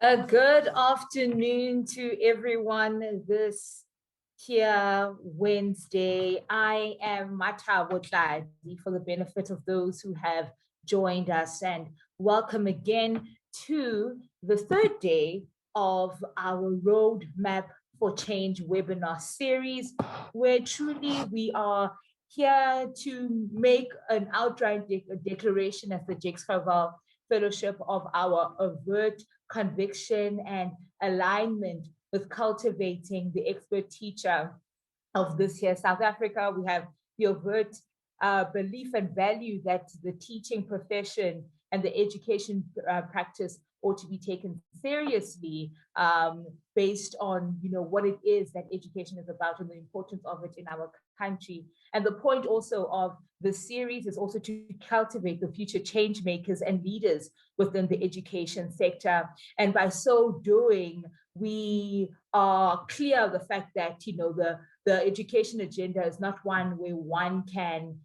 A good afternoon to everyone this here Wednesday. I am Mata Wotladi for the benefit of those who have joined us, and welcome again to the third day of our Roadmap for Change webinar series, where truly we are here to make an outright declaration as the Jakes Gerwel Fellowship of our overt conviction and alignment with cultivating the expert teacher of this here South Africa. We have the overt belief and value that the teaching profession and the education practice ought to be taken seriously, based on what it is that education is about and the importance of it in our country. And the point also of the series is also to cultivate the future change makers and leaders within the education sector. And by so doing, we are clear of the fact that the education agenda is not one where one can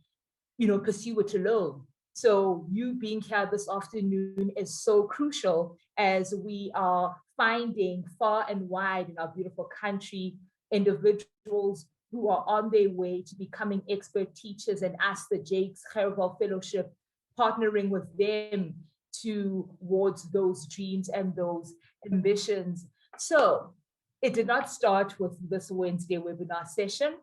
pursue it alone. So you being here this afternoon is so crucial as we are finding far and wide in our beautiful country individuals who are on their way to becoming expert teachers, and us, the Jakes Gerwel Fellowship, partnering with them towards those dreams and those ambitions. So it did not start with this Wednesday webinar session.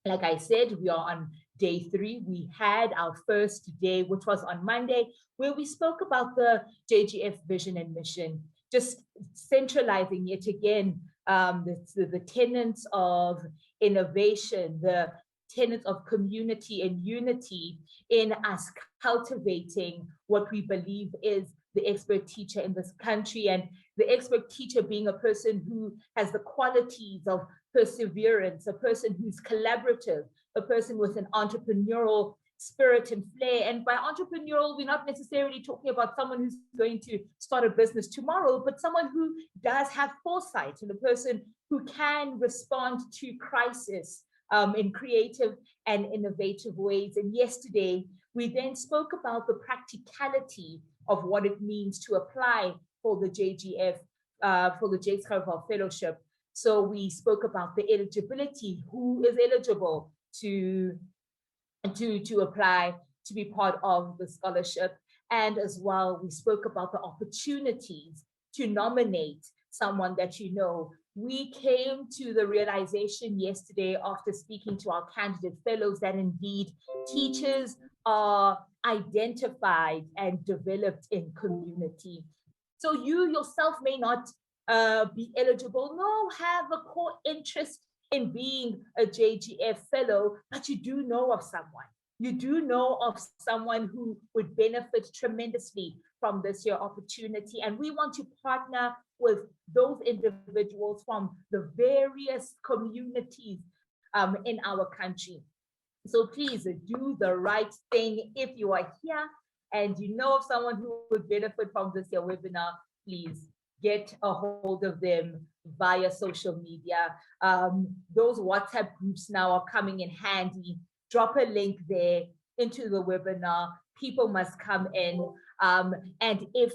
Like I said, we are on day 3. We had our first day, which was on Monday, where we spoke about the JGF vision and mission, just centralizing yet again the tenets of innovation, the tenets of community and unity in us cultivating what we believe is the expert teacher in this country, and the expert teacher being a person who has the qualities of perseverance, a person who's collaborative, a person with an entrepreneurial spirit and flair. And by entrepreneurial, we're not necessarily talking about someone who's going to start a business tomorrow, but someone who does have foresight, and a person who can respond to crisis in creative and innovative ways. And yesterday, we then spoke about the practicality of what it means to apply for the JGF, for the Jakes Gerwel Fellowship. So we spoke about the eligibility, who is eligible to apply to be part of the scholarship. And as well, we spoke about the opportunities to nominate someone that you know. We came to the realization yesterday after speaking to our candidate fellows that indeed teachers are identified and developed in community. So you yourself may not be eligible, nor have a core interest in being a JGF fellow, but you do know of someone. You do know of someone who would benefit tremendously from this year opportunity. And we want to partner with those individuals from the various communities in our country. So please do the right thing. If you are here and you know of someone who would benefit from this year webinar, please get a hold of them via social media. Those WhatsApp groups now are coming in handy. Drop a link there into the webinar. People must come in. And if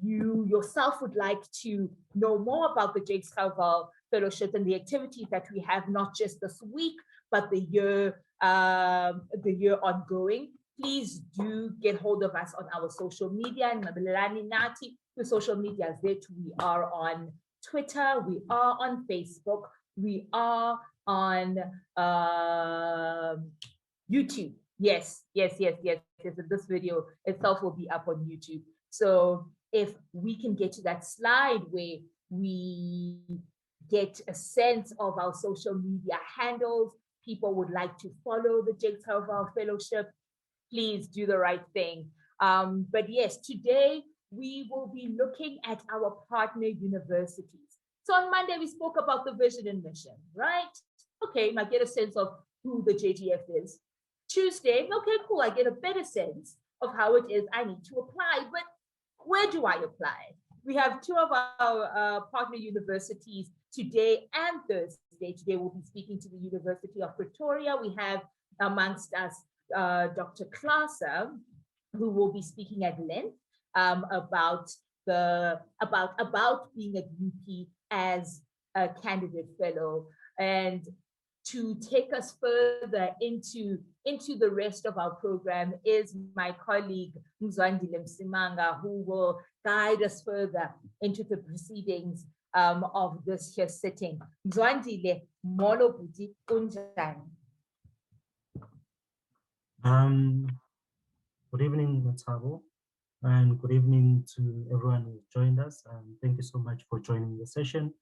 you yourself would like to know more about the Jakes Gerwel Fellowship and the activities that we have, not just this week, but the year ongoing, please do get hold of us on our social media. And Mabelani Nati, the social media is there. We are on Twitter, we are on Facebook, we are on YouTube. Yes. This video itself will be up on YouTube. So if we can get to that slide where we get a sense of our social media handles, people would like to follow the Jakes Gerwel Fellowship, please do the right thing. But yes, today we will be looking at our partner universities. So on Monday, we spoke about the vision and mission, right? Okay, I get a sense of who the JGF is. Tuesday, okay, cool, I get a better sense of how it is I need to apply, but where do I apply? We have 2 of our partner universities today and Thursday. Today we'll be speaking to the University of Pretoria. We have amongst us Dr. Klaaser, who will be speaking at length about about being a UP as a candidate fellow, and to take us further into the rest of our program is my colleague Mzwandile Msimanga, who will guide us further into the proceedings of this here sitting. Mzwandile, molo buti kunjani? Good evening, Matabo, and good evening to everyone who joined us. Thank you so much for joining the session.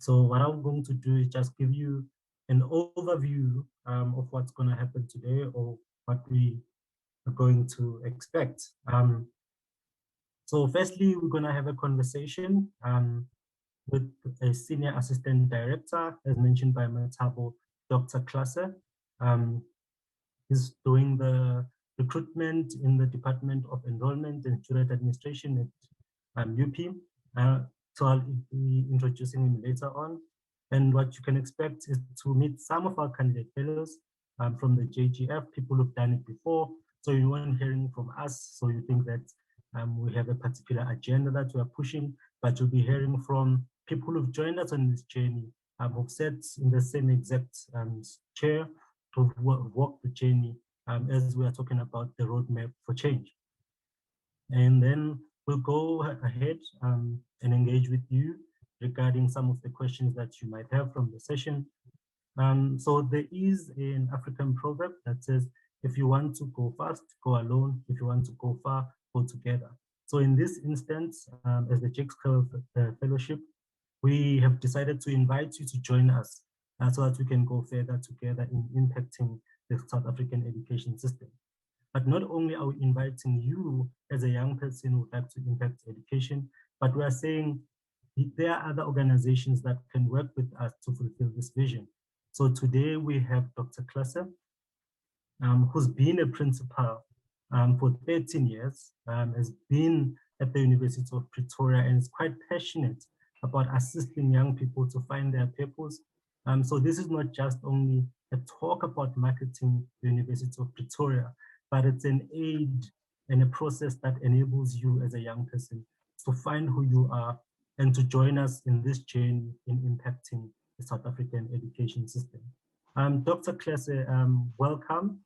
So what I'm going to do is just give you an overview of what's going to happen today, or what we are going to expect. So firstly, we're going to have a conversation with a senior assistant director, as mentioned by Matabo, Dr. Klasse. He's doing the recruitment in the Department of Enrollment and Student Administration at UP. So I'll be introducing him later on. And what you can expect is to meet some of our candidate fellows from the JGF, people who've done it before. So you weren't hearing from us, so you think that we have a particular agenda that we are pushing, but you'll be hearing from people who've joined us on this journey, who've sat in the same exact chair, to walk the journey as we are talking about the roadmap for change. And then we'll go ahead and engage with you regarding some of the questions that you might have from the session. So there is an African proverb that says, if you want to go fast, go alone. If you want to go far, go together. So in this instance, as the Jakes Fellowship, we have decided to invite you to join us so that we can go further together in impacting the South African education system. But not only are we inviting you as a young person who would like to impact education, but we are saying there are other organizations that can work with us to fulfill this vision. So today we have Dr. Klasse, who's been a principal for 13 years, has been at the University of Pretoria and is quite passionate about assisting young people to find their purpose. So this is not just only a talk about marketing the University of Pretoria, but it's an aid and a process that enables you as a young person to find who you are and to join us in this journey in impacting the South African education system. Dr. Klasse, welcome.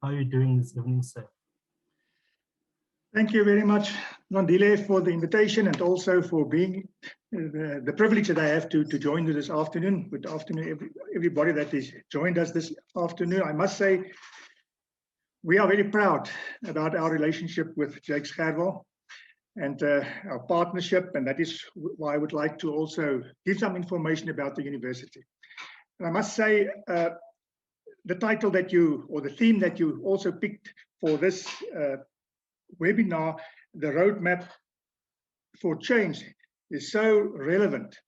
How are you doing this evening, sir? Thank you very much, Nandile, for the invitation and also for being the privilege that I have to join you this afternoon. Good afternoon, everybody that has joined us this afternoon. I must say, we are very proud about our relationship with Jakes Gerwel and our partnership, and that is why I would like to also give some information about the university. And I must say, the title that you, or the theme that you also picked for this webinar, the roadmap for change, is so relevant.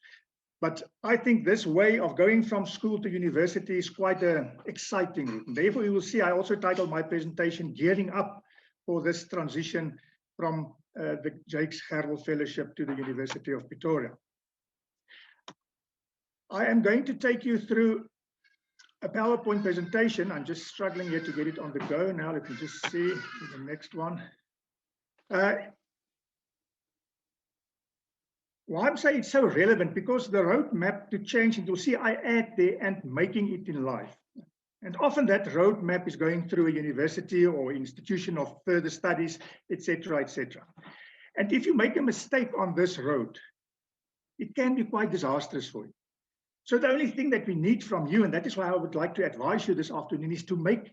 But I think this way of going from school to university is quite exciting route. And therefore, you will see I also titled my presentation Gearing Up for this transition from the Jakes Gerwel Fellowship to the University of Pretoria. I am going to take you through a PowerPoint presentation. I'm just struggling here to get it on the go now. Let me just see the next one. Well, I'm saying it's so relevant because the roadmap to change, and you'll see I add there, and making it in life. And often that roadmap is going through a university or institution of further studies, etc., etc. And if you make a mistake on this road, it can be quite disastrous for you. So the only thing that we need from you, and that is why I would like to advise you this afternoon, is to make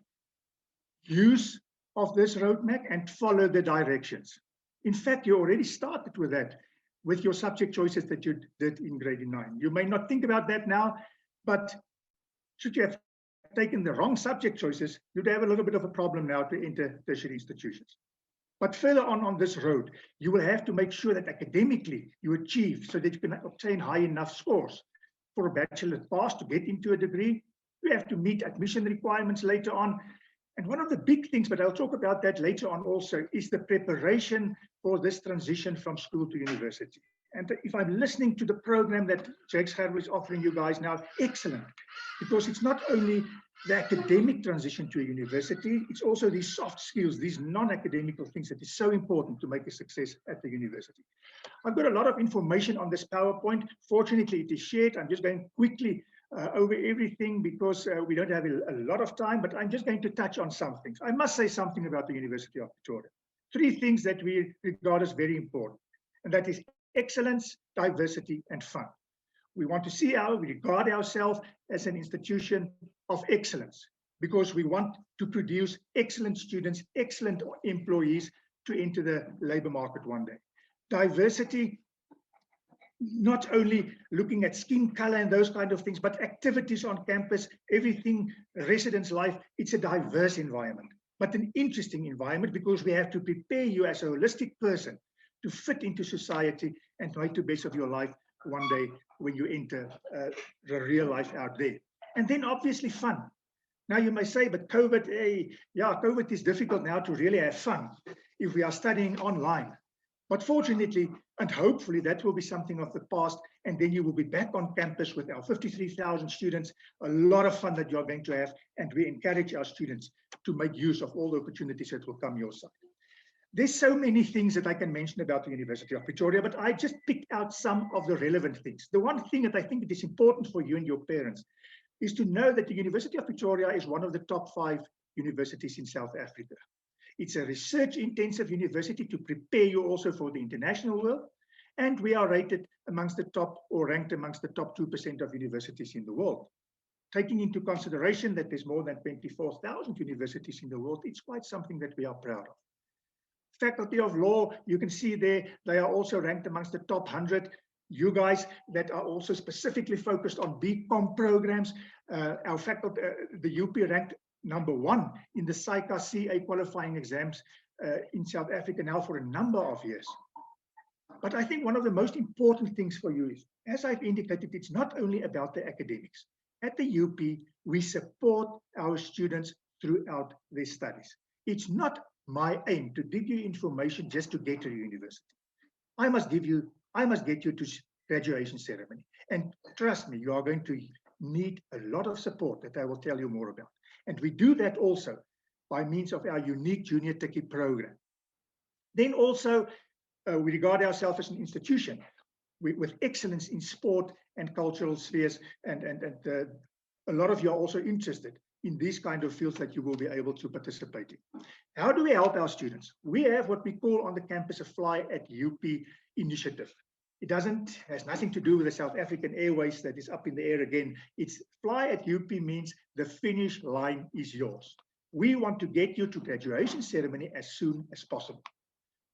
use of this roadmap and follow the directions. In fact, you already started with that, with your subject choices that you did in grade 9. You may not think about that now, but should you have taken the wrong subject choices, you'd have a little bit of a problem now to enter tertiary institutions. But further on this road, you will have to make sure that academically you achieve so that you can obtain high enough scores for a bachelor's pass to get into a degree. You have to meet admission requirements later on. And one of the big things, but I'll talk about that later on also, is the preparation for this transition from school to university. And if I'm listening to the program that Jakes Gerwel is offering you guys now, excellent, because it's not only the academic transition to a university. It's also these soft skills, these non-academical things that is so important to make a success at the university. I've got a lot of information on this PowerPoint. Fortunately, it is shared. I'm just going quickly over everything because we don't have a lot of time, but I'm just going to touch on some things. I must say something about the University of Pretoria. 3 things that we regard as very important, and that is excellence, diversity, and fun. We want to see we regard ourselves as an institution of excellence because we want to produce excellent students, excellent employees to enter the labor market one day. Diversity, not only looking at skin color and those kind of things, but activities on campus, everything, residence life, it's a diverse environment, but an interesting environment because we have to prepare you as a holistic person to fit into society and make the best of your life one day when you enter the real life out there. And then obviously fun. Now you may say, but COVID, COVID is difficult now to really have fun if we are studying online. But fortunately, and hopefully that will be something of the past, and then you will be back on campus with our 53,000 students, a lot of fun that you're going to have, and we encourage our students to make use of all the opportunities that will come your side. There's so many things that I can mention about the University of Pretoria, but I just picked out some of the relevant things. The one thing that I think it is important for you and your parents is to know that the University of Pretoria is one of the top 5 universities in South Africa. It's a research-intensive university to prepare you also for the international world, and we are rated amongst the top, or ranked amongst the top 2% of universities in the world. Taking into consideration that there's more than 24,000 universities in the world, it's quite something that we are proud of. Faculty of Law, you can see there, they are also ranked amongst the top 100. You guys that are also specifically focused on BCom programs, our faculty, the UP ranked number 1 in the SAICA CA qualifying exams in South Africa now for a number of years. But I think one of the most important things for you is, as I've indicated, it's not only about the academics. At the UP, we support our students throughout their studies. It's not my aim to give you information just to get to the university. I must get you to graduation ceremony. And trust me, you are going to need a lot of support that I will tell you more about. And we do that also by means of our unique junior techie program. Then also, we regard ourselves as an institution with excellence in sport and cultural spheres, and a lot of you are also interested in these kind of fields that you will be able to participate in. How do we help our students? We have what we call on the campus a Fly at UP initiative. It has nothing to do with the South African Airways that is up in the air again. It's Fly at UP means the finish line is yours. We want to get you to graduation ceremony as soon as possible.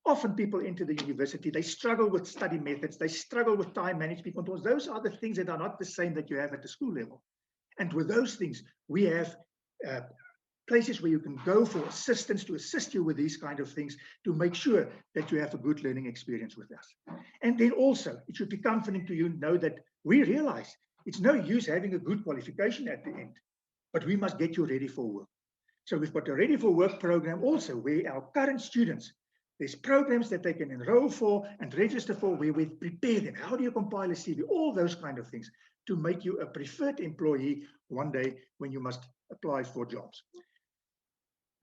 Often people enter the university, they struggle with study methods, they struggle with time management controls. Those are the things that are not the same that you have at the school level. And with those things, we have places where you can go for assistance to assist you with these kind of things to make sure that you have a good learning experience with us. And then also, it should be comforting to you know that we realize it's no use having a good qualification at the end, but we must get you ready for work. So we've got a Ready for Work program also where our current students, there's programs that they can enroll for and register for where we prepare them. How do you compile a CV? All those kind of things to make you a preferred employee one day when you must apply for jobs.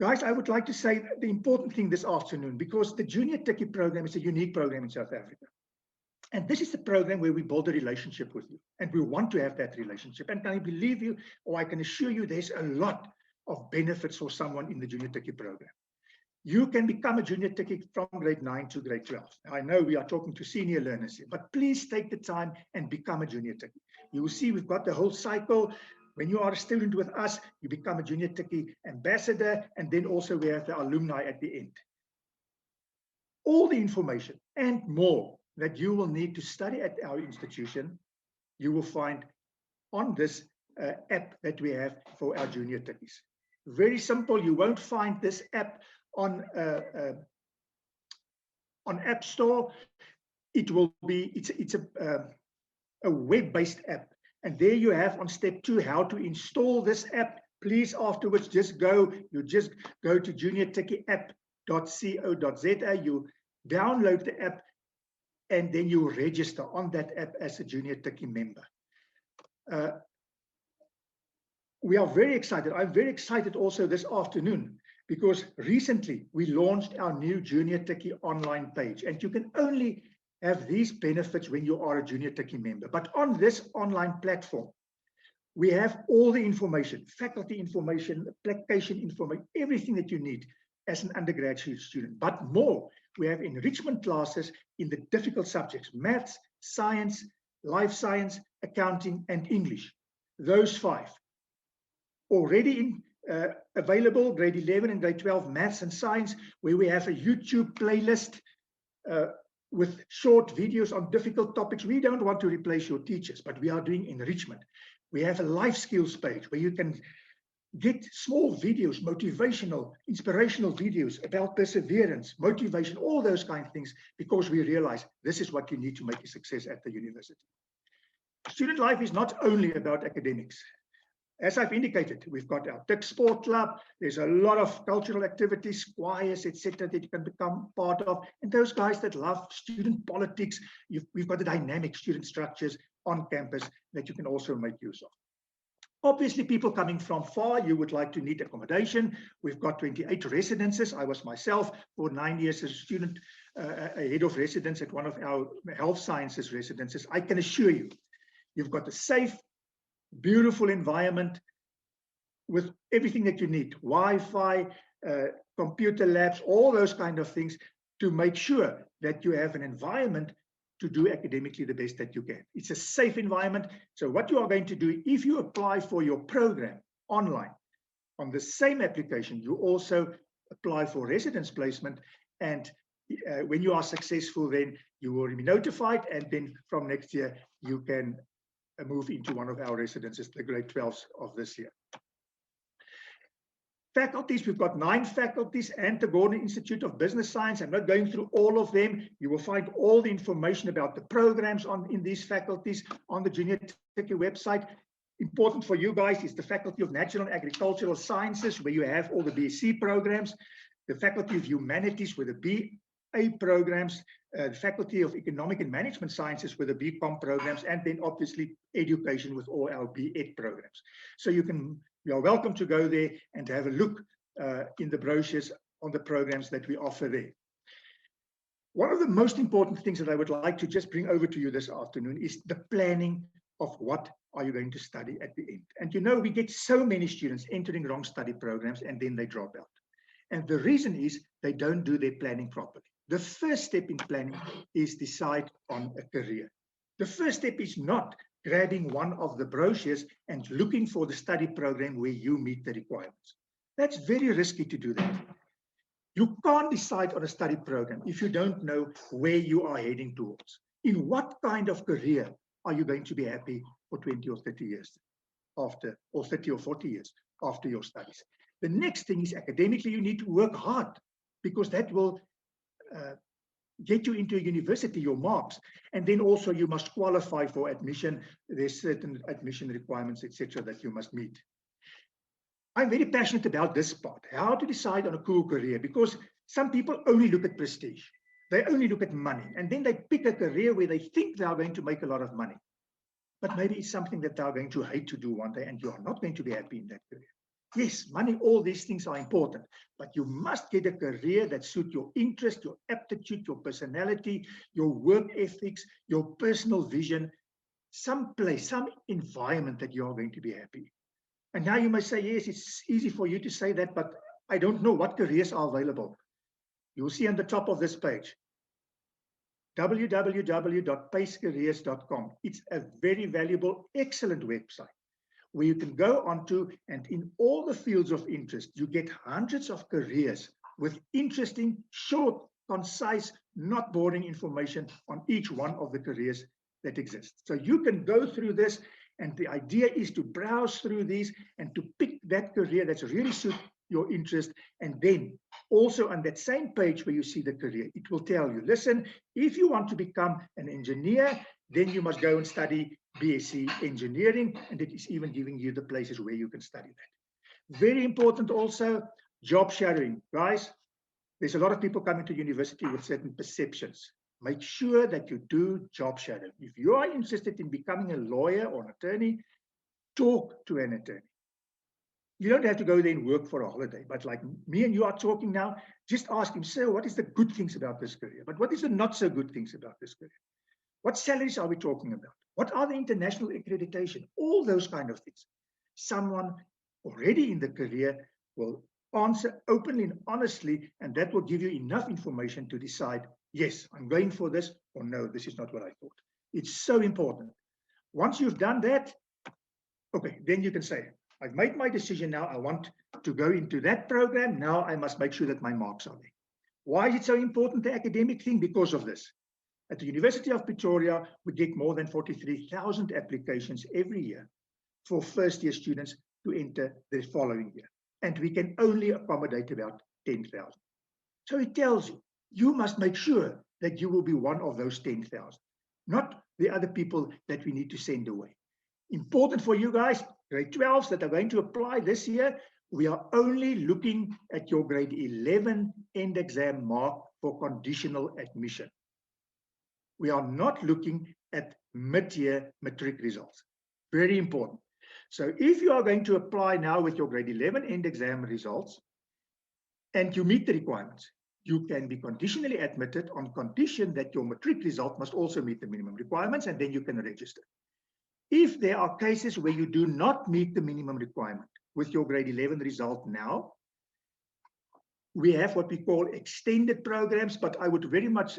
Guys, I would like to say the important thing this afternoon, because the Junior Techie program is a unique program in South Africa. And this is the program where we build a relationship with you. And we want to have that relationship. And can I believe you, or I can assure you, there's a lot of benefits for someone in the Junior Techie program. You can become a Junior Techie from grade 9 to grade 12. I know we are talking to senior learners here, but please take the time and become a Junior Techie. You will see we've got the whole cycle. When you are a student with us, you become a Junior Techie ambassador, and then also we have the alumni at the end. All the information and more that you will need to study at our institution, you will find on this app that we have for our Junior Techies. Very simple. You won't find this app on App Store. It will be, it's a web-based app. And there you have on step 2 how to install this app. Please afterwards you just go to juniortechieapp.co.za. You download the app and then you register on that app as a Junior Techie member. we are very excited. I'm very excited also this afternoon because recently we launched our new Junior Techie online page, and you can only have these benefits when you are a Junior Techie member. But on this online platform, we have all the information, faculty information, application information, everything that you need as an undergraduate student. But more, we have enrichment classes in the difficult subjects, maths, science, life science, accounting, and English. Those 5. Already available, grade 11 and grade 12 maths and science, where we have a YouTube playlist with short videos on difficult topics. We don't want to replace your teachers, but we are doing enrichment. We have a life skills page where you can get small videos, motivational, inspirational videos about perseverance, motivation, all those kind of things, because we realize this is what you need to make a success at the university. Student life is not only about academics. As I've indicated, we've got our Tech Sport Club. There's a lot of cultural activities, choirs, etc., that you can become part of. And those guys that love student politics, we've got the dynamic student structures on campus that you can also make use of. Obviously, people coming from far, you would like to need accommodation. We've got 28 residences. I was myself for 9 years as a student, a head of residence at one of our health sciences residences. I can assure you, you've got a safe, beautiful environment with everything that you need, Wi-Fi, computer labs, all those kind of things to make sure that you have an environment to do academically the best that you can. It's a safe environment. So what you are going to do, if you apply for your program online, on the same application, you also apply for residence placement. And when you are successful, then you will be notified. And then from next year, you can move into one of our residences, the grade 12s of this year. Faculties, we've got 9 faculties and the Gordon Institute of Business Science. I'm not going through all of them. You will find all the information about the programs in these faculties on the Junior Techie website. Important for you guys is the Faculty of Natural and Agricultural Sciences, where you have all the BSc programs, the Faculty of Humanities with the BA programs, the Faculty of Economic and Management Sciences with the BCom programs, and then obviously education with all our BEd programs. So you are welcome to go there and have a look in the brochures on the programs that we offer there. One of the most important things that I would like to just bring over to you this afternoon is the planning of what are you going to study at the end. And you know, we get so many students entering wrong study programs and then they drop out. And the reason is they don't do their planning properly. The first step in planning is decide on a career. The first step is not grabbing one of the brochures and looking for the study program where you meet the requirements. That's very risky to do that. You can't decide on a study program if you don't know where you are heading towards. In what kind of career are you going to be happy for 20 or 30 years after, or 30 or 40 years after your studies? The next thing is academically, you need to work hard because that will get you into a university, your marks, and then also you must qualify for admission. There's certain admission requirements, etc., that you must meet. I'm very passionate about this part, how to decide on a cool career, because some people only look at prestige. They only look at money, and then they pick a career where they think they are going to make a lot of money. But maybe it's something that they are going to hate to do one day, and you are not going to be happy in that career. Yes, money, all these things are important, but you must get a career that suits your interest, your aptitude, your personality, your work ethics, your personal vision, some place, some environment that you are going to be happy. And now you may say, yes, it's easy for you to say that, but I don't know what careers are available. You will see on the top of this page, www.pacecareers.com. It's a very valuable, excellent website where you can go onto, and in all the fields of interest, you get hundreds of careers with interesting, short, concise, not boring information on each one of the careers that exist. So you can go through this, and the idea is to browse through these and to pick that career that's really suit your interest. And then also on that same page where you see the career, it will tell you, listen, if you want to become an engineer, then you must go and study BSc engineering, and it is even giving you the places where you can study that. Very important also, job shadowing. Guys, there's a lot of people coming to university with certain perceptions. Make sure that you do job shadowing. If you are interested in becoming a lawyer or an attorney, talk to an attorney. You don't have to go there and work for a holiday, but like me and you are talking now, just ask him, sir, what is the good things about this career? But what is the not so good things about this career? What salaries are we talking about? What are the international accreditation? All those kind of things. Someone already in the career will answer openly and honestly, and that will give you enough information to decide, yes, I'm going for this, or no, this is not what I thought. It's so important. Once you've done that, okay, then you can say, I've made my decision now. I want to go into that program. Now I must make sure that my marks are there. Why is it so important, the academic thing? Because of this. At the University of Pretoria, we get more than 43,000 applications every year for first-year students to enter the following year. And we can only accommodate about 10,000. So it tells you, you must make sure that you will be one of those 10,000, not the other people that we need to send away. Important for you guys, grade 12s that are going to apply this year, we are only looking at your grade 11 end exam mark for conditional admission. We are not looking at mid-year matric results. Very important. So if you are going to apply now with your grade 11 end exam results and you meet the requirements, you can be conditionally admitted on condition that your matric result must also meet the minimum requirements, and then you can register. If there are cases where you do not meet the minimum requirement with your grade 11 result now, we have what we call extended programs, but I would very much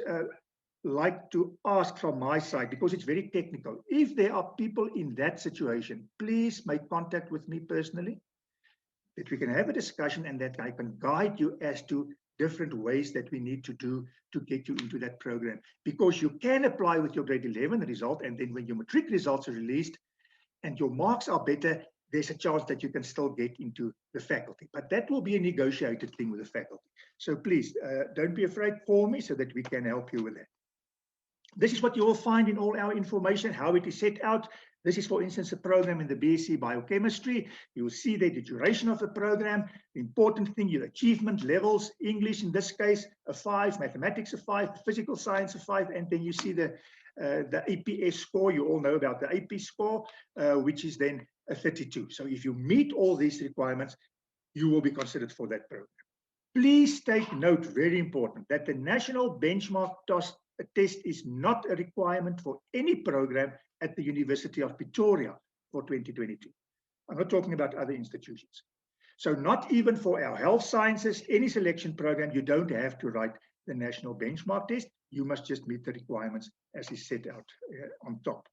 like to ask from my side, because it's very technical. If there are people in that situation, please make contact with me personally, that we can have a discussion and that I can guide you as to different ways that we need to do to get you into that program. Because you can apply with your grade 11 result, and then when your matric results are released and your marks are better, there's a chance that you can still get into the faculty. But that will be a negotiated thing with the faculty. So please, don't be afraid, call me so that we can help you with that. This is what you will find in all our information, how it is set out. This is, for instance, a program in the BSc Biochemistry. You will see there the duration of the program, the important thing, your achievement levels, English in this case, a 5, mathematics a 5, physical science a 5, and then you see the APS score. You all know about the AP score, which is then a 32. So if you meet all these requirements, you will be considered for that program. Please take note, very important, that the National Benchmark Test is not a requirement for any program at the University of Pretoria for 2022. I'm not talking about other institutions. So not even for our health sciences, any selection program, you don't have to write the National Benchmark Test. You must just meet the requirements as is set out on top.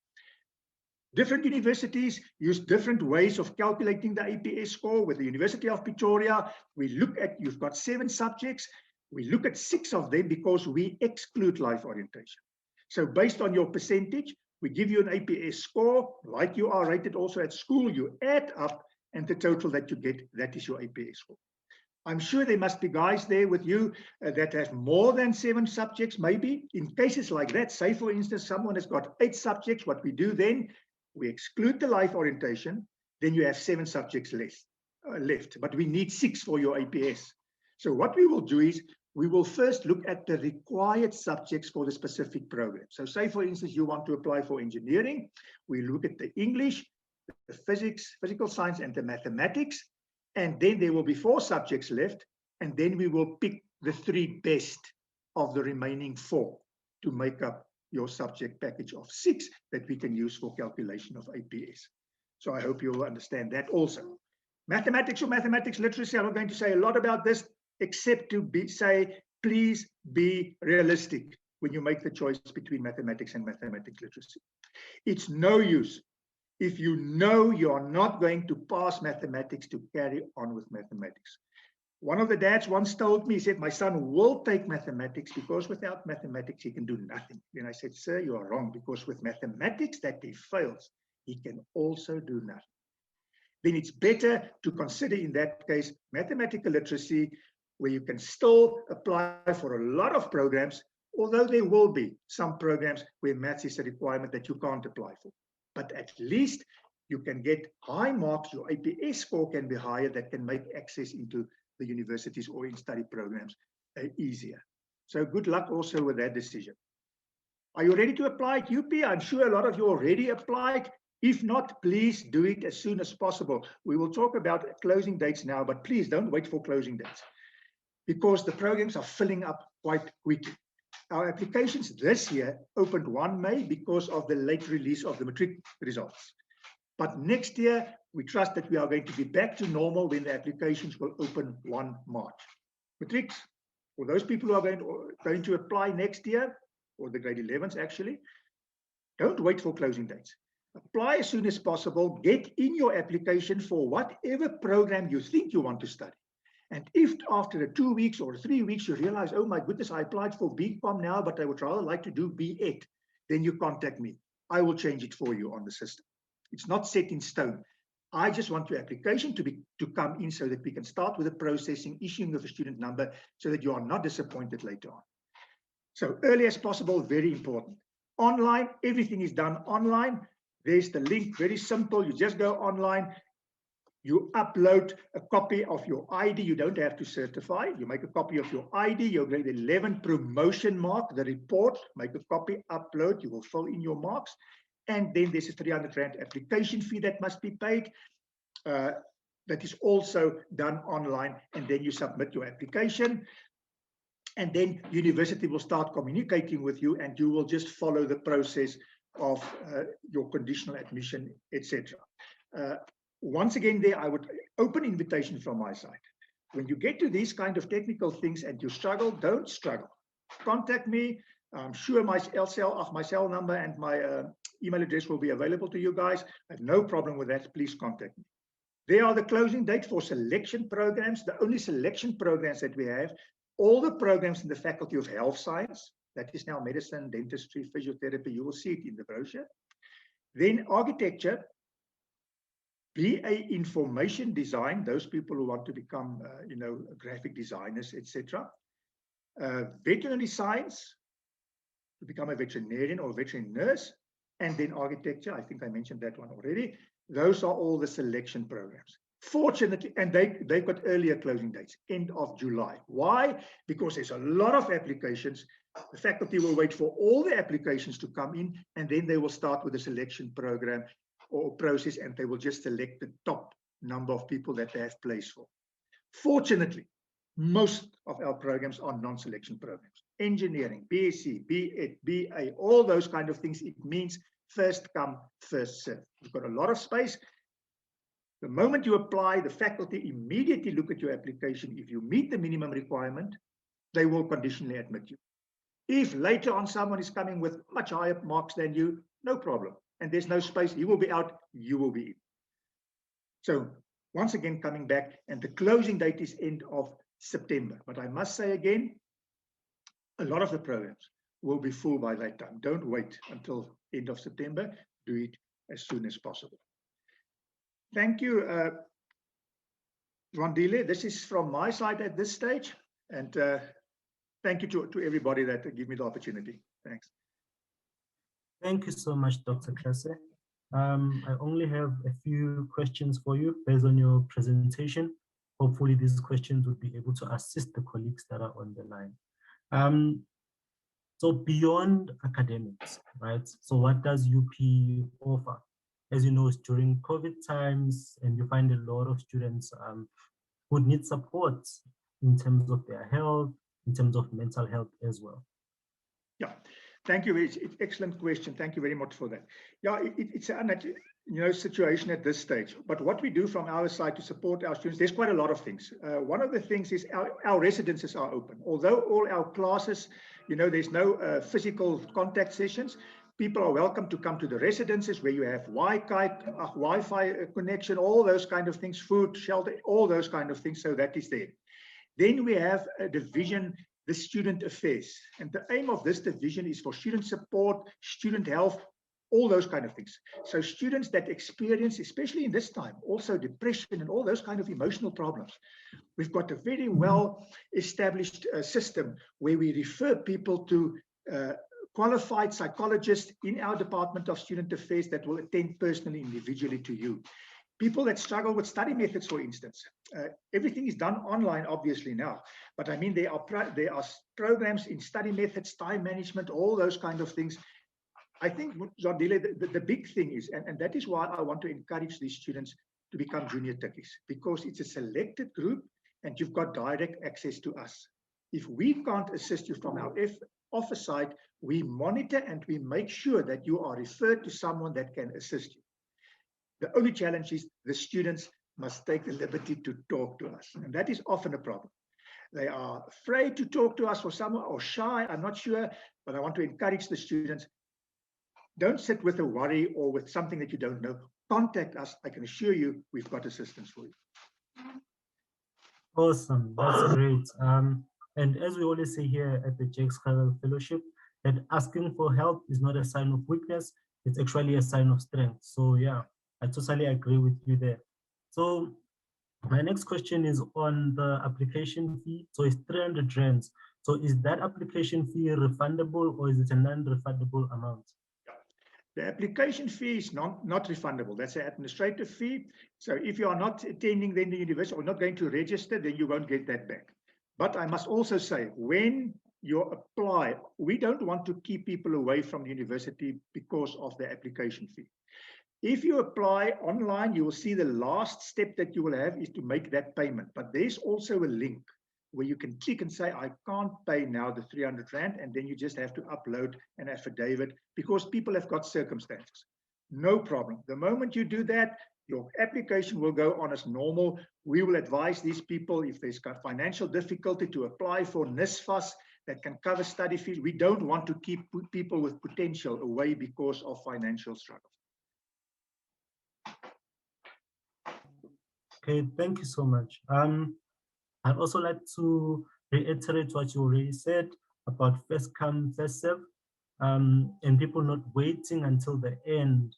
Different universities use different ways of calculating the APS score. With the University of Pretoria, we look at, you've got 7 subjects. We look at 6 of them because we exclude life orientation. So based on your percentage, we give you an APS score, like you are rated also at school, you add up, and the total that you get, that is your APS score. I'm sure there must be guys there with you that have more than 7 subjects, maybe. In cases like that, say for instance, someone has got 8 subjects, what we do then, we exclude the life orientation, then you have 7 subjects left, but we need 6 for your APS. So what we will do is, we will first look at the required subjects for the specific program. So say, for instance, you want to apply for engineering. We look at the English, the physics, physical science, and the mathematics. And then there will be 4 subjects left. And then we will pick the 3 best of the remaining 4 to make up your subject package of 6 that we can use for calculation of APS. So I hope you will understand that also. Mathematics or mathematics literacy, I'm not going to say a lot about this, except to say, please be realistic when you make the choice between mathematics and mathematics literacy. It's no use if you know you are not going to pass mathematics to carry on with mathematics. One of the dads once told me, he said, my son will take mathematics because without mathematics, he can do nothing. Then I said, sir, you are wrong, because with mathematics that he fails, he can also do nothing. Then it's better to consider in that case, mathematical literacy, where you can still apply for a lot of programs, although there will be some programs where maths is a requirement that you can't apply for. But at least you can get high marks, your APS score can be higher, that can make access into the universities or in study programs easier. So good luck also with that decision. Are you ready to apply at UP? I'm sure a lot of you already applied. If not, please do it as soon as possible. We will talk about closing dates now, but please don't wait for closing dates because the programs are filling up quite quickly. Our applications this year opened 1 May because of the late release of the matric results. But next year, we trust that we are going to be back to normal when the applications will open 1 March. Matrics, for those people who are going to apply next year, or the grade 11s actually, don't wait for closing dates. Apply as soon as possible. Get in your application for whatever program you think you want to study. And if after 2 weeks or 3 weeks you realize, oh my goodness, I applied for BCom now, but I would rather like to do B.Ed, then you contact me. I will change it for you on the system. It's not set in stone. I just want your application to come in so that we can start with the processing, issuing of a student number, so that you are not disappointed later on. So early as possible, very important. Online, everything is done online. There's the link, very simple. You just go online. You upload a copy of your ID. You don't have to certify. You make a copy of your ID, your grade 11 promotion mark, the report, make a copy, upload. You will fill in your marks. And then there's a 300 Rand application fee that must be paid. That is also done online. And then you submit your application. And then university will start communicating with you, and you will just follow the process of your conditional admission, etc. Once again, there, I would open invitation from my side. When you get to these kind of technical things and you struggle, don't struggle. Contact me. I'm sure my cell number and my email address will be available to you guys. I have no problem with that. Please contact me. There are the closing dates for selection programs, the only selection programs that we have. All the programs in the Faculty of Health Science, that is now medicine, dentistry, physiotherapy, you will see it in the brochure. Then architecture, BA information design, those people who want to become, graphic designers, etc. Veterinary science, to become a veterinarian or a veterinary nurse, and then architecture, I think I mentioned that one already. Those are all the selection programs. Fortunately, and they've got earlier closing dates, end of July. Why? Because there's a lot of applications. The faculty will wait for all the applications to come in, and then they will start with the selection program or process, and they will just select the top number of people that they have place for. Fortunately, most of our programs are non-selection programs. Engineering, BSc, B.Ed, BA, all those kind of things. It means first come, first serve. You've got a lot of space. The moment you apply, the faculty immediately look at your application. If you meet the minimum requirement, they will conditionally admit you. If later on someone is coming with much higher marks than you, no problem. And there's no space, he will be out, you will be in. So once again, coming back, and the closing date is end of September. But I must say again, a lot of the programs will be full by that time. Don't wait until end of September. Do it as soon as possible. Thank you, Rondile. This is from my side at this stage. And thank you to everybody that gave me the opportunity. Thanks. Thank you so much, Dr. Klase. I only have a few questions for you based on your presentation. Hopefully these questions would be able to assist the colleagues that are on the line. So beyond academics, right? So what does UP offer? As you know, it's during COVID times, and you find a lot of students who need support in terms of their health, in terms of mental health as well. Yeah, thank you. It's an excellent question. Thank you very much for that. Yeah, it's a situation at this stage. But what we do from our side to support our students, there's quite a lot of things. One of the things is our residences are open. Although all our classes, there's no physical contact sessions, people are welcome to come to the residences where you have Wi-Fi connection, all those kind of things, food, shelter, all those kind of things. So that is there. Then we have a division, the student affairs. And the aim of this division is for student support, student health, all those kind of things. So students that experience, especially in this time, also depression and all those kind of emotional problems. We've got a very well established system where we refer people to qualified psychologists in our Department of Student Affairs that will attend personally, individually to you. People that struggle with study methods, for instance. Everything is done online, obviously, now. But I mean, there are programs in study methods, time management, all those kind of things. I think, Zandile, the big thing is, and that is why I want to encourage these students to become junior tikkies, because it's a selected group and you've got direct access to us. If we can't assist you from our office side, we monitor and we make sure that you are referred to someone that can assist you. The only challenge is the students must take the liberty to talk to us, and that is often a problem. They are afraid to talk to us or someone, or shy, I'm not sure, but I want to encourage the students. Don't sit with a worry or with something that you don't know. Contact us. I can assure you we've got assistance for you. Awesome, that's great. And as we always say here at the Gerwel Fellowship, that asking for help is not a sign of weakness, it's actually a sign of strength. So yeah, I totally agree with you there. So my next question is on the application fee. So it's 300 rands. So is that application fee refundable or is it a non-refundable amount? The application fee is not refundable. That's an administrative fee. So if you are not attending then the university or not going to register, then you won't get that back. But I must also say, when you apply, we don't want to keep people away from the university because of the application fee. If you apply online, you will see the last step that you will have is to make that payment. But there's also a link where you can click and say, I can't pay now the 300 rand, and then you just have to upload an affidavit because people have got circumstances. No problem. The moment you do that, your application will go on as normal. We will advise these people if there's got financial difficulty to apply for NSFAS that can cover study fees. We don't want to keep people with potential away because of financial struggles. Okay, thank you so much. I'd also like to reiterate what you already said about first come, first serve, and people not waiting until the end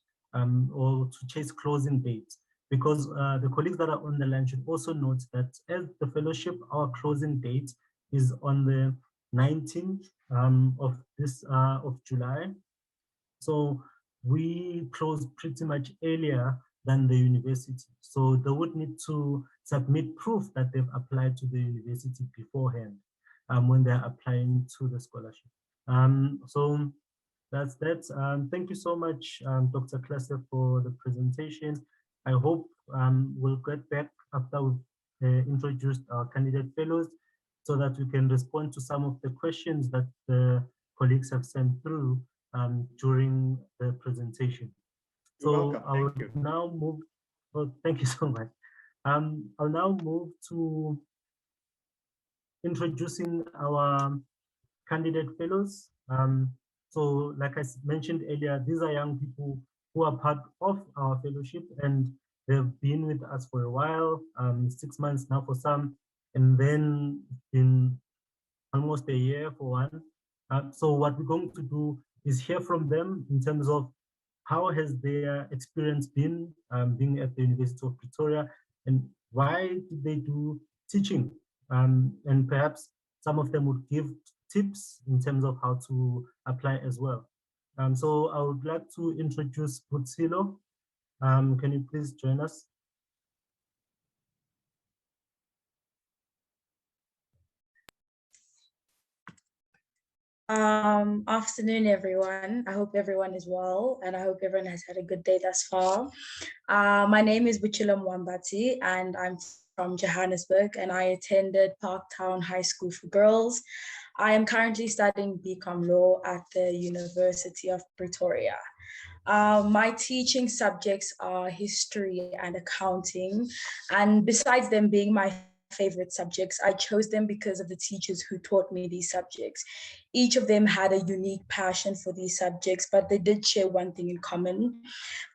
or to chase closing dates. Because the colleagues that are on the line should also note that as the fellowship, our closing date is on the 19th of July. So we close pretty much earlier than the university. So they would need to submit proof that they've applied to the university beforehand when they're applying to the scholarship. So that's that. Thank you so much, Dr. Klesse, for the presentation. I hope we'll get back after we've introduced our candidate fellows so that we can respond to some of the questions that the colleagues have sent through during the presentation. So I'll now move, well, thank you so much. I'll now move to introducing our candidate fellows. So like I mentioned earlier, these are young people who are part of our fellowship and they've been with us for a while, 6 months now for some, and then in almost a year for one. So what we're going to do is hear from them in terms of how has their experience been being at the University of Pretoria and why did they do teaching? And perhaps some of them would give tips in terms of how to apply as well. So I would like to introduce Butsilo. Can you please join us? Afternoon, everyone. I hope everyone is well, and I hope everyone has had a good day thus far. My name is Buchila Mwambati, and I'm from Johannesburg, and I attended Parktown High School for Girls. I am currently studying BCom Law at the University of Pretoria. My teaching subjects are history and accounting, and besides them being my favorite subjects, I chose them because of the teachers who taught me these subjects. Each of them had a unique passion for these subjects, but they did share one thing in common,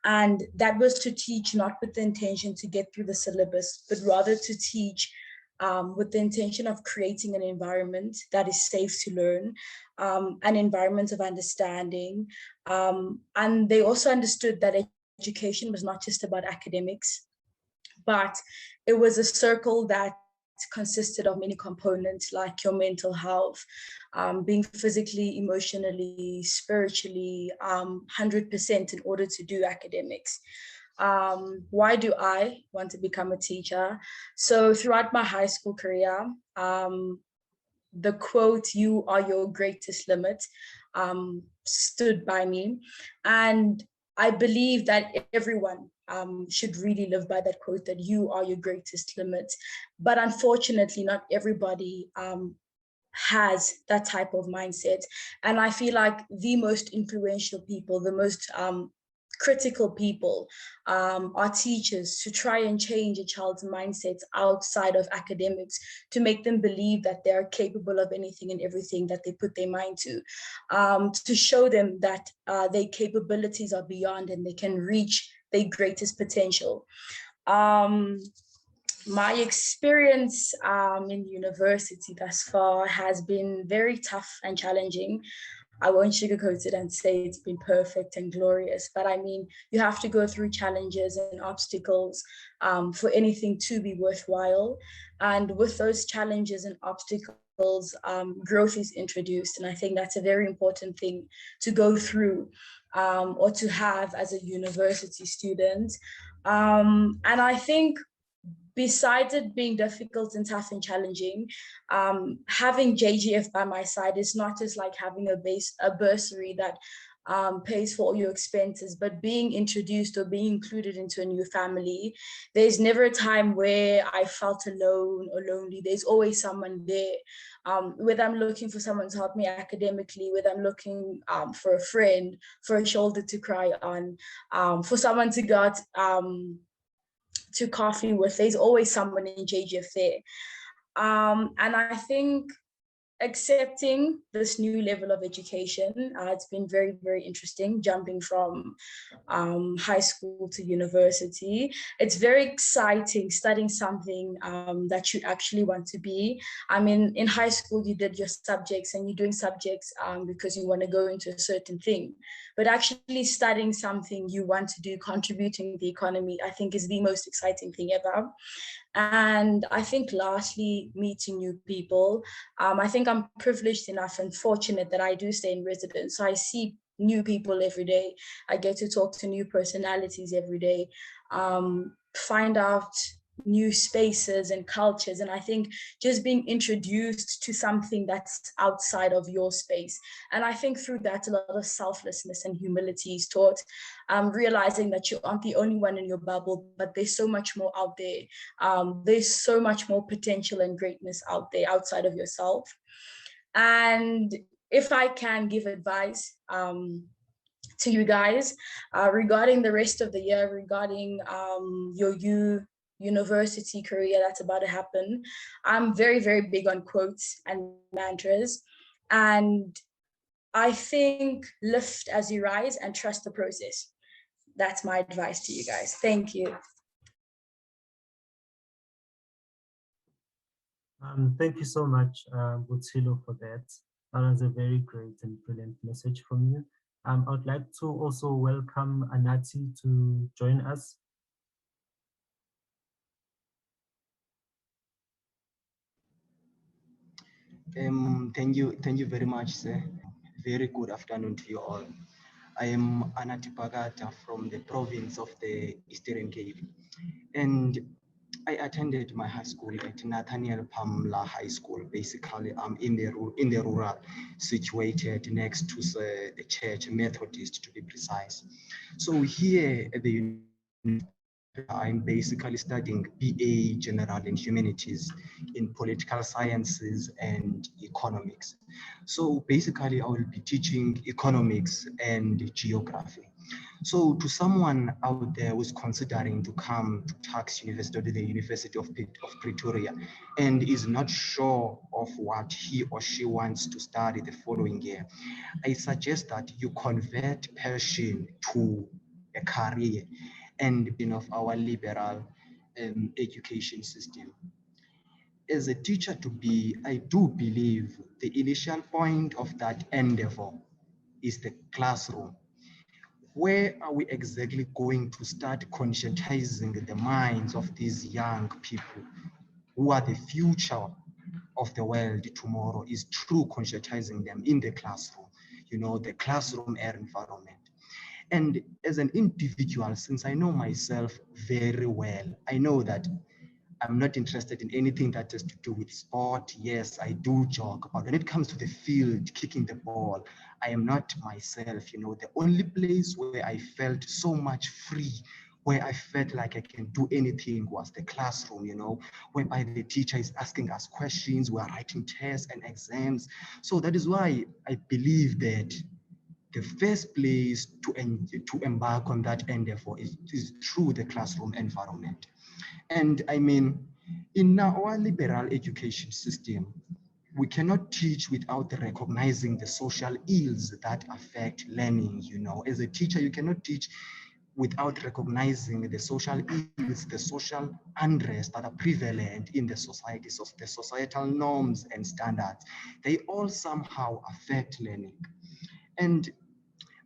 and that was to teach not with the intention to get through the syllabus, but rather to teach with the intention of creating an environment that is safe to learn, an environment of understanding. And they also understood that education was not just about academics, but it was a circle that consisted of many components like your mental health, being physically, emotionally, spiritually, 100% in order to do academics. Why do I want to become a teacher? So throughout my high school career, the quote, "You are your greatest limit," stood by me. And I believe that everyone should really live by that quote, that you are your greatest limit. But unfortunately, not everybody has that type of mindset. And I feel like the most influential people, the most critical people are teachers, to try and change a child's mindset outside of academics, to make them believe that they are capable of anything and everything that they put their mind to show them that their capabilities are beyond and they can reach their greatest potential. My experience in university thus far has been very tough and challenging. I won't sugarcoat it and say it's been perfect and glorious, but I mean, you have to go through challenges and obstacles for anything to be worthwhile. And with those challenges and obstacles, growth is introduced. And I think that's a very important thing to go through or to have as a university student. And I think besides it being difficult and tough and challenging, having JGF by my side is not just like having a bursary that pays for all your expenses, but being introduced or being included into a new family. There's never a time where I felt alone or lonely. There's always someone there. Whether I'm looking for someone to help me academically, whether I'm looking for a friend, for a shoulder to cry on, for someone to go out to coffee with, there's always someone in JGF there. And I think accepting this new level of education, it's been very, very interesting, jumping from high school to university. It's very exciting studying something that you actually want to be. I mean, in high school, you did your subjects and you're doing subjects because you want to go into a certain thing. But actually studying something you want to do, contributing to the economy, I think is the most exciting thing ever. And I think lastly, meeting new people. I think I'm privileged enough and fortunate that I do stay in residence. So I see new people every day. I get to talk to new personalities every day, find out new spaces and cultures. And I think just being introduced to something that's outside of your space. And I think through that, a lot of selflessness and humility is taught, realizing that you aren't the only one in your bubble, but there's so much more out there. There's so much more potential and greatness out there outside of yourself. And if I can give advice to you guys regarding the rest of the year, regarding your university career that's about to happen, I'm very, very big on quotes and mantras. And I think lift as you rise and trust the process. That's my advice to you guys. Thank you. Thank you so much, Butilo, for that. That was a very great and brilliant message from you. I would like to also welcome Anati to join us. Thank you very much, sir. Very good afternoon to you all. I am Anati Pagata from the province of the Eastern Cape, and I attended my high school at Nathaniel Pamla High School. Basically, I'm in the rural, situated next to the church, Methodist to be precise. So here at the university, I'm basically studying BA General in Humanities in Political Sciences and Economics. So basically, I will be teaching economics and geography. So to someone out there who's considering to come to Tuks University or the University of Pretoria and is not sure of what he or she wants to study the following year, I suggest that you convert passion to a career and of our liberal education system. As a teacher to be, I do believe the initial point of that endeavor is the classroom. Where are we exactly going to start conscientizing the minds of these young people who are the future of the world tomorrow is through conscientizing them in the classroom, the classroom environment. And as an individual, since I know myself very well, I know that I'm not interested in anything that has to do with sport. Yes, I do jog, but when it comes to the field, kicking the ball, I am not myself. You know, the only place where I felt so much free, where I felt like I can do anything, was the classroom, you know, whereby the teacher is asking us questions, we're writing tests and exams. So that is why I believe that the first place to embark on that endeavor is through the classroom environment. And I mean, in our liberal education system, we cannot teach without recognizing the social ills that affect learning. You know, as a teacher, you cannot teach without recognizing the social ills, the social unrest that are prevalent in the society, so the societal norms and standards. They all somehow affect learning. And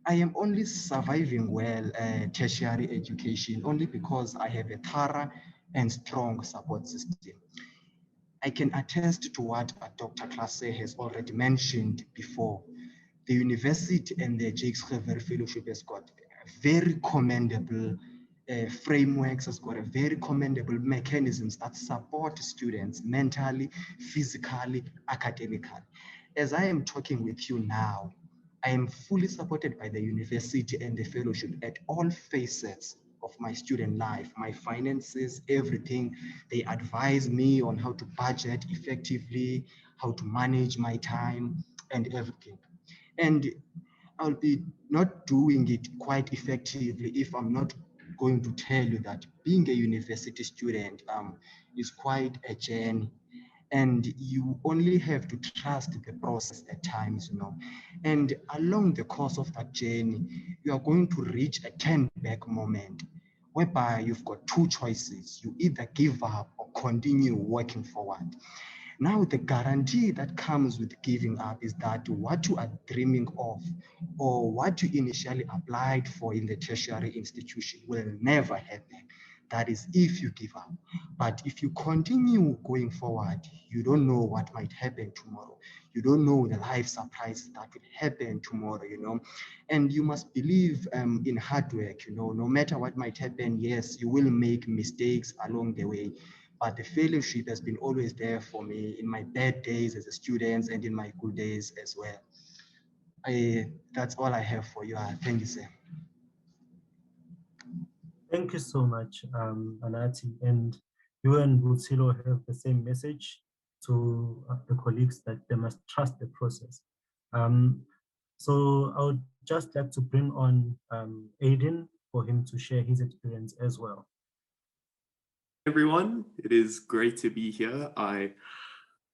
I am only surviving well tertiary education only because I have a thorough and strong support system. I can attest to what Dr. Classe has already mentioned before. The university and the Jakes Gerwel Fellowship has got very commendable frameworks, has got a very commendable mechanisms that support students mentally, physically, academically. As I am talking with you now, I am fully supported by the university and the fellowship at all facets of my student life, my finances, everything. They advise me on how to budget effectively, how to manage my time and everything. And I'll be not doing it quite effectively if I'm not going to tell you that being a university student is quite a journey, and you only have to trust the process at times, you know. And along the course of that journey, you are going to reach a turn back moment whereby you've got two choices. You either give up or continue working forward. Now, the guarantee that comes with giving up is that what you are dreaming of or what you initially applied for in the tertiary institution will never happen. That is if you give up. But if you continue going forward, you don't know what might happen tomorrow. You don't know the life surprises that will happen tomorrow, you know. And you must believe in hard work, you know, no matter what might happen. Yes, you will make mistakes along the way, but the fellowship has been always there for me in my bad days as a student and in my good days as well. That's all I have for you. Thank you, sir. Thank you so much, Anati. And you and Butsilo have the same message to the colleagues that they must trust the process. So I would just like to bring on Aiden for him to share his experience as well. Everyone, it is great to be here. I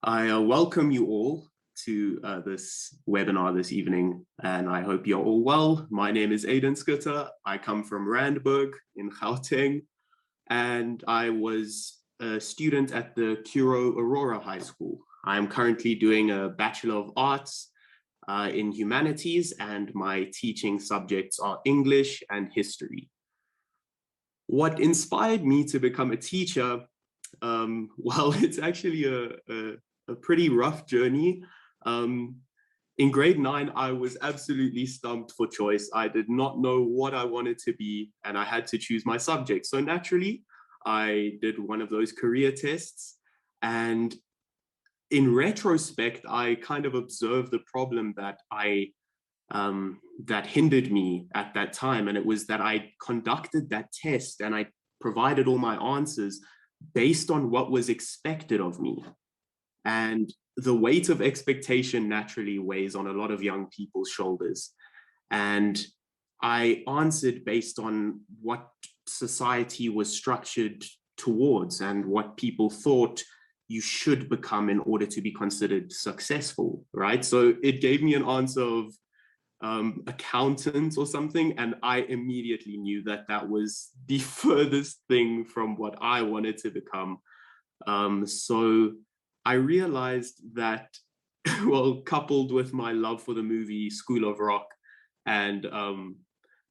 welcome you all to this webinar this evening, and I hope you're all well. My name is Aiden Skutter. I come from Randburg in Gauteng, and I was a student at the Kuro Aurora High School. I am currently doing a Bachelor of Arts in Humanities, and my teaching subjects are English and History. What inspired me to become a teacher, well, it's actually a pretty rough journey. In grade 9, I was absolutely stumped for choice. I did not know what I wanted to be, and I had to choose my subject. So naturally, I did one of those career tests. And in retrospect, I kind of observed the problem that that hindered me at that time. And it was that I conducted that test and I provided all my answers based on what was expected of me. And the weight of expectation naturally weighs on a lot of young people's shoulders. And I answered based on what society was structured towards and what people thought you should become in order to be considered successful, right? So it gave me an answer of accountant or something, and I immediately knew that that was the furthest thing from what I wanted to become. So I realized that, well, coupled with my love for the movie School of Rock and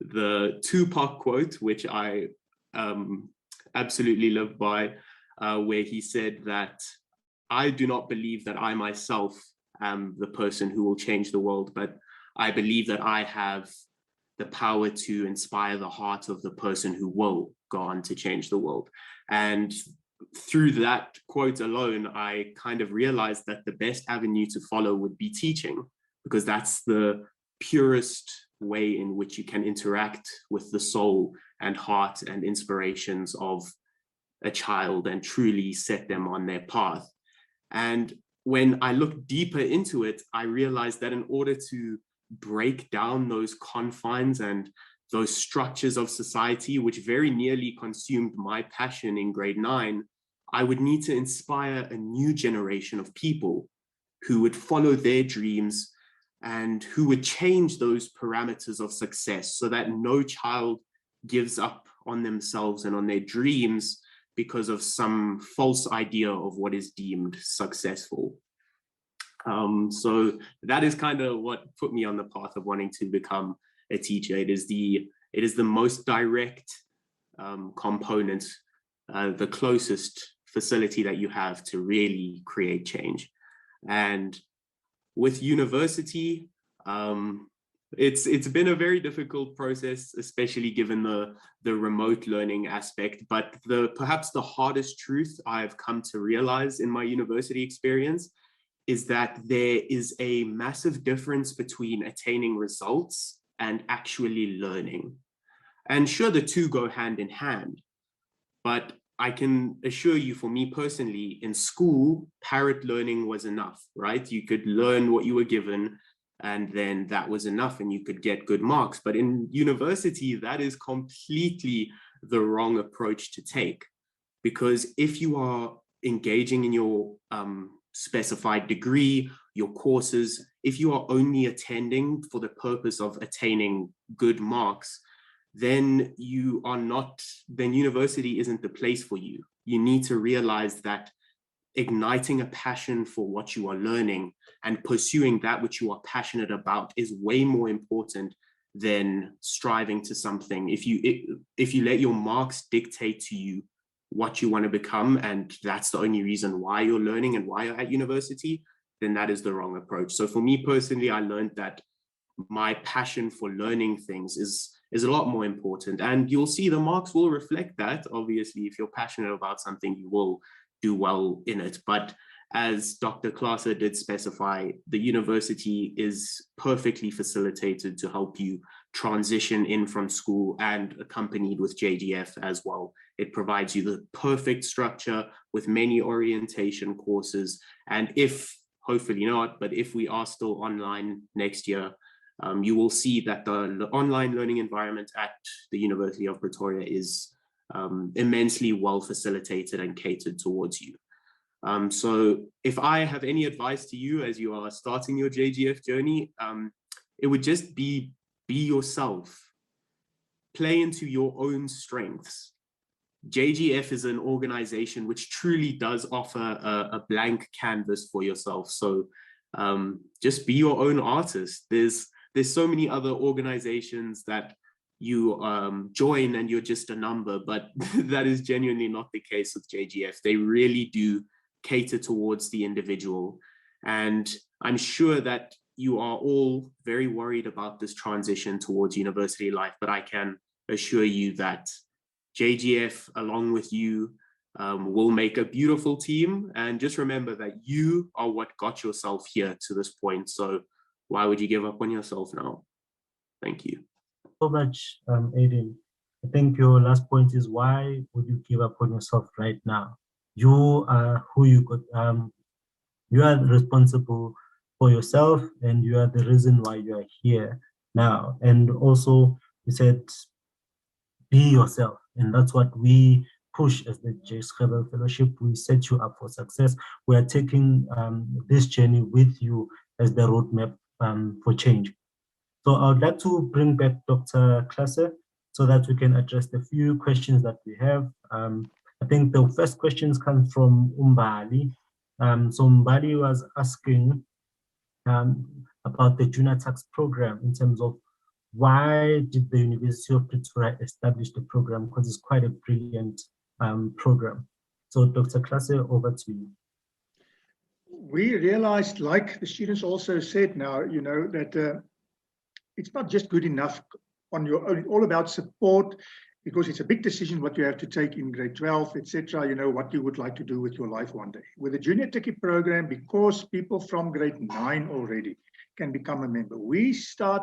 the Tupac quote, which I absolutely live by, where he said that I do not believe that I myself am the person who will change the world, but I believe that I have the power to inspire the heart of the person who will go on to change the world. And through that quote alone, I kind of realized that the best avenue to follow would be teaching, because that's the purest way in which you can interact with the soul and heart and inspirations of a child and truly set them on their path. And when I looked deeper into it, I realized that in order to break down those confines and those structures of society, which very nearly consumed my passion in grade 9, I would need to inspire a new generation of people who would follow their dreams and who would change those parameters of success so that no child gives up on themselves and on their dreams because of some false idea of what is deemed successful. So that is kind of what put me on the path of wanting to become a teacher. It is the most direct component, the closest facility that you have to really create change. And with university, it's been a very difficult process, especially given the remote learning aspect. But perhaps the hardest truth I've come to realize in my university experience is that there is a massive difference between attaining results and actually learning. And sure, the two go hand in hand, but I can assure you, for me personally, in school, parrot learning was enough, right? You could learn what you were given, and then that was enough, and you could get good marks. But in university, that is completely the wrong approach to take, because if you are engaging in your specified degree, your courses, if you are only attending for the purpose of attaining good marks, then university isn't the place for you. You need to realize that igniting a passion for what you are learning and pursuing that which you are passionate about is way more important than striving to something. If you let your marks dictate to you what you want to become, and that's the only reason why you're learning and why you're at university, then that is the wrong approach. So for me personally, I learned that my passion for learning things is a lot more important, and you'll see the marks will reflect that. Obviously, if you're passionate about something, you will do well in it. But as Dr. Klaaser did specify, the university is perfectly facilitated to help you transition in from school, and accompanied with JGF as well. It provides you the perfect structure with many orientation courses. And if, hopefully not, but if we are still online next year, you will see that the online learning environment at the University of Pretoria is immensely well facilitated and catered towards you. So if I have any advice to you as you are starting your JGF journey, it would just be yourself. Play into your own strengths. JGF is an organization which truly does offer a blank canvas for yourself. So just be your own artist. There's so many other organizations that you join and you're just a number, but that is genuinely not the case with JGF. They really do cater towards the individual. And I'm sure that you are all very worried about this transition towards university life, but I can assure you that JGF, along with you, will make a beautiful team. And just remember that you are what got yourself here to this point. So why would you give up on yourself now? Thank you. So much, Aiden. I think your last point is, why would you give up on yourself right now? You are who you could. You are responsible for yourself, and you are the reason why you are here now. And also, you said, be yourself, and that's what we push as the Gerwel Fellowship. We set you up for success. We are taking this journey with you as the roadmap for change. So I would like to bring back Dr. Klaaser so that we can address the few questions that we have. I think the first questions come from Umbali. So Umbali was asking about the junior tax program, in terms of why did the University of Pretoria establish the program, because it's quite a brilliant program. So Dr. Klaaser, over to you. We realized, like the students also said now, that it's not just good enough on your own, all about support because it's a big decision what you have to take in grade 12, etc. You know, what you would like to do with your life one day. With the junior techie program, because people from grade 9 already can become a member, we start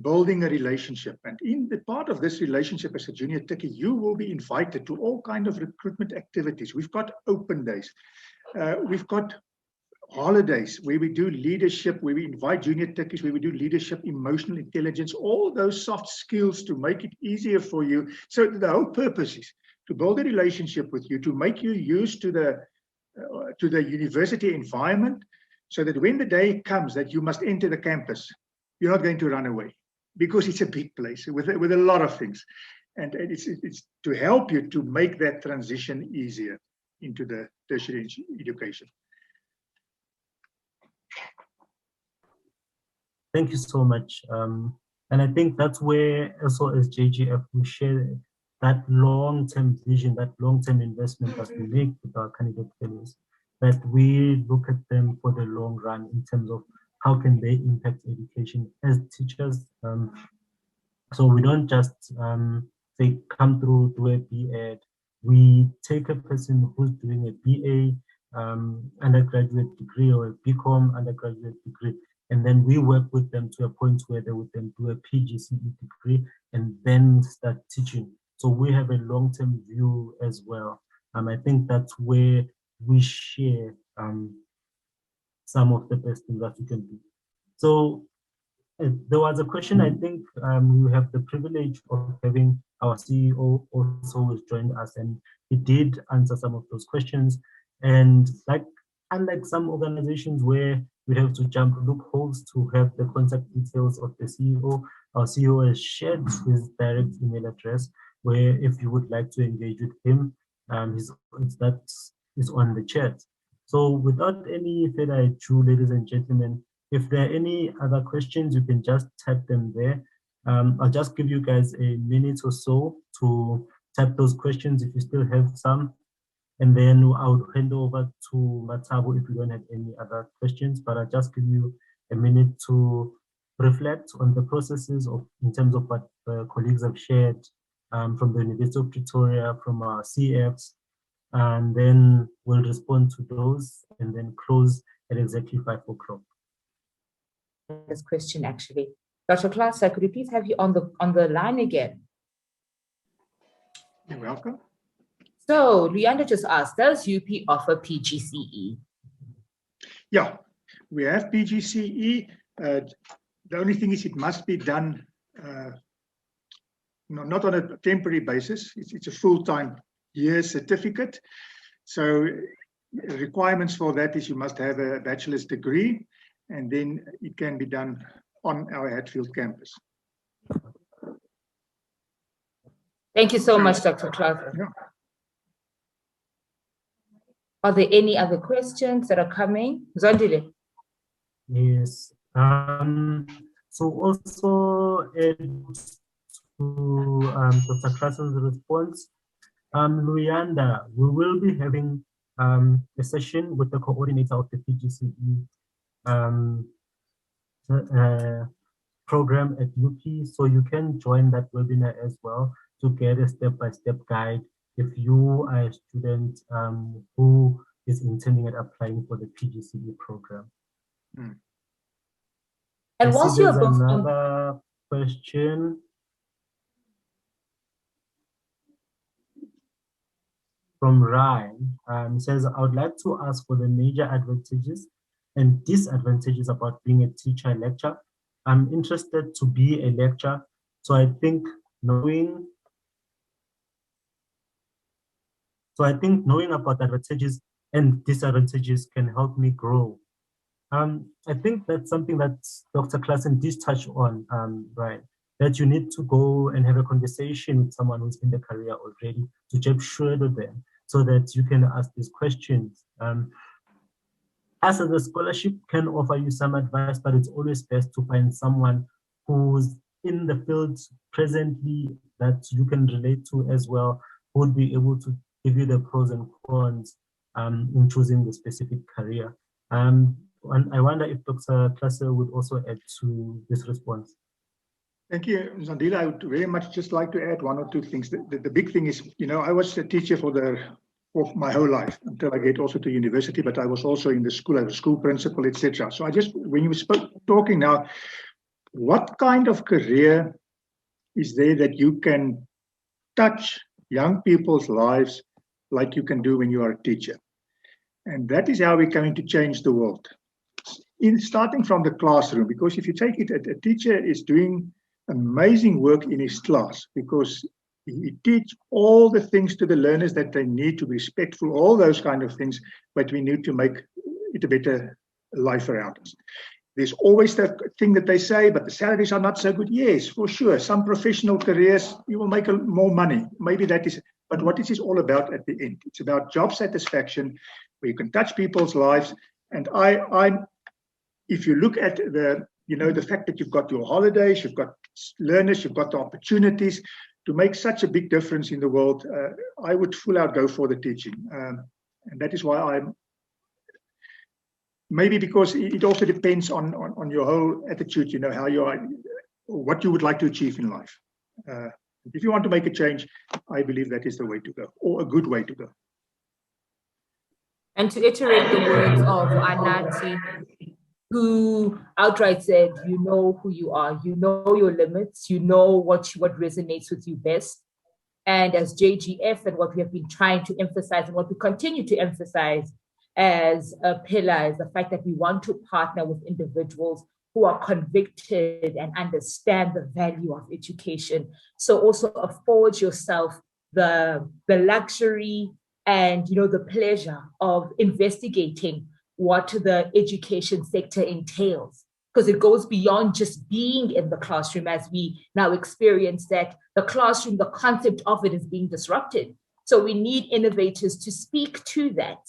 building a relationship. And in the part of this relationship as a junior techie, you will be invited to all kinds of recruitment activities. We've got open days. We've got holidays where we do leadership, where we invite junior techies, where we do leadership, emotional intelligence, all those soft skills to make it easier for you. So the whole purpose is to build a relationship with you, to make you used to the university environment, so that when the day comes that you must enter the campus, you're not going to run away, because it's a big place with a lot of things. And it's to help you to make that transition easier into the tertiary education. Thank you so much. And I think that's where also as JGF we share that long-term vision, that long-term investment that we make with our candidate fellows, that we look at them for the long run in terms of how can they impact education as teachers. So we don't just say come through, do a B.Ed. We take a person who's doing a BA undergraduate degree or a BCom undergraduate degree, and then we work with them to a point where they would then do a PGCE degree and then start teaching. So we have a long-term view as well. I think that's where we share some of the best things that we can do. So there was a question, I think we have the privilege of having our CEO also who's joined us, and he did answer some of those questions. And unlike some organizations where we have to jump loopholes to have the contact details of the CEO, our CEO has shared his direct email address, where if you would like to engage with him, that is on the chat. So without any further ado, ladies and gentlemen, if there are any other questions, you can just type them there. I'll just give you guys a minute or so to type those questions if you still have some. And then I'll hand over to Matabo if you don't have any other questions, but I'll just give you a minute to reflect on the processes in terms of what the colleagues have shared from the University of Pretoria, from our CFs, and then we'll respond to those and then close at exactly 5 o'clock. This question actually. Dr. Klaaser, could we please have you on the line again? You're welcome. So Leander just asked, does UP offer PGCE? Yeah, we have PGCE. The only thing is it must be done not on a temporary basis. It's a full-time year certificate. So requirements for that is you must have a bachelor's degree, and then it can be done on our Hatfield campus. Thank you so much, Dr. Klaaser. Yeah. Are there any other questions that are coming? Zondile? Yes. So also to Dr. Klaaser's response, Luyanda, we will be having a session with the coordinator of the PGCE program at UP, so you can join that webinar as well to get a step-by-step guide if you are a student who is intending at applying for the PGCE program. And once you have another question. From Ryan, says, I would like to ask for the major advantages and disadvantages about being a teacher lecturer. I'm interested to be a lecturer, so I think knowing about advantages and disadvantages can help me grow. I think that's something that Dr. Klaasen did touch on, right? That you need to go and have a conversation with someone who's in the career already to just shadow them so that you can ask these questions. Us as a scholarship can offer you some advice, but it's always best to find someone who's in the field presently that you can relate to as well, who would be able to give you the pros and cons in choosing the specific career. And I wonder if Dr. Klaaser would also add to this response. Thank you, Zandila. I would very much just like to add one or two things. The big thing is, I was a teacher for my whole life until I get also to university, but I was also in the school, I was a school principal, etc. So when you spoke talking now, what kind of career is there that you can touch young people's lives like you can do when you are a teacher? And that is how we're going to change the world. Starting from the classroom, because if you take it, a teacher is doing amazing work in his class because he teach all the things to the learners that they need to be respectful, all those kind of things, but we need to make it a better life around us. There's always that thing that they say, but the salaries are not so good. Yes, for sure. Some professional careers, you will make more money. Maybe that is, but what is this all about at the end? It's about job satisfaction, where you can touch people's lives. And if you look at the fact that you've got your holidays, you've got learners, you've got the opportunities to make such a big difference in the world, I would full out go for the teaching. And that is why maybe because it also depends on your whole attitude, how you are, what you would like to achieve in life. If you want to make a change, I believe that is the way to go, or a good way to go. And to iterate the words of Anati, who outright said, you know who you are, you know your limits, you know what resonates with you best. And as JGF and what we have been trying to emphasize and what we continue to emphasize as a pillar is the fact that we want to partner with individuals who are convicted and understand the value of education. So also afford yourself the luxury and the pleasure of investigating what the education sector entails, because it goes beyond just being in the classroom, as we now experience that the classroom, the concept of it is being disrupted. So we need innovators to speak to that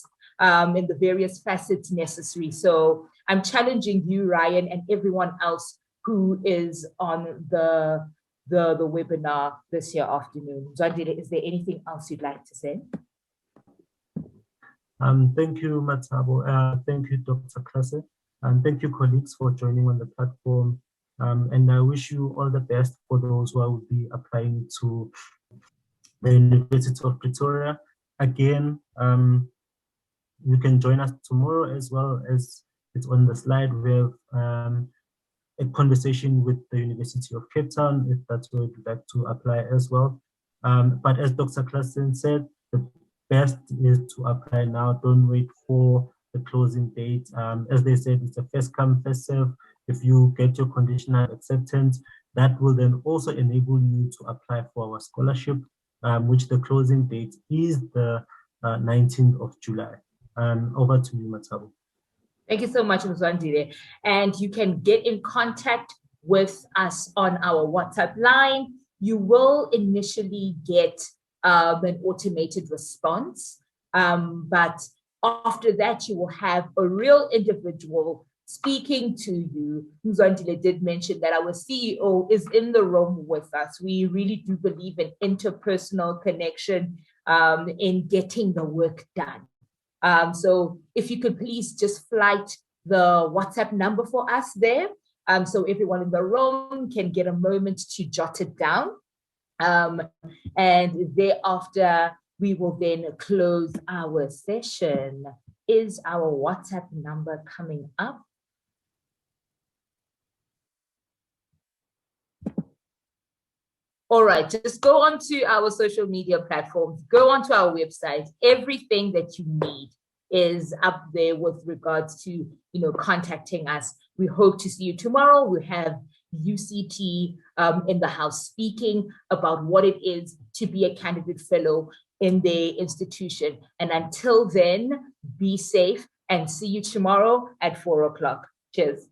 in the various facets necessary. So I'm challenging you, Ryan, and everyone else who is on the webinar this year afternoon. Zandile, is there anything else you'd like to say? Thank you, Matabo. Thank you, Dr. Klase. And thank you, colleagues, for joining on the platform. And I wish you all the best for those who will be applying to the University of Pretoria. Again, you can join us tomorrow, as well as it's on the slide. We have a conversation with the University of Cape Town, if that's where you'd like to apply as well. But as Dr. Klassen said, the best is to apply now. Don't wait for the closing date. As they said, it's a first come, first serve. If you get your conditional acceptance, that will then also enable you to apply for our scholarship, which the closing date is the 19th of July. Over to you, Matabo. Thank you so much, Mzwandile. And you can get in contact with us on our WhatsApp line. You will initially get an automated response, but after that, you will have a real individual speaking to you. Mzwandile did mention that our CEO is in the room with us. We really do believe in interpersonal connection in getting the work done. So if you could please just flight the WhatsApp number for us there, so everyone in the room can get a moment to jot it down. And thereafter, we will then close our session. Is our WhatsApp number coming up? All right, just go onto our social media platforms, go onto our website. Everything that you need is up there with regards to, contacting us. We hope to see you tomorrow. We have UCT in the house speaking about what it is to be a candidate fellow in the institution. And until then, be safe and see you tomorrow at 4 o'clock. Cheers.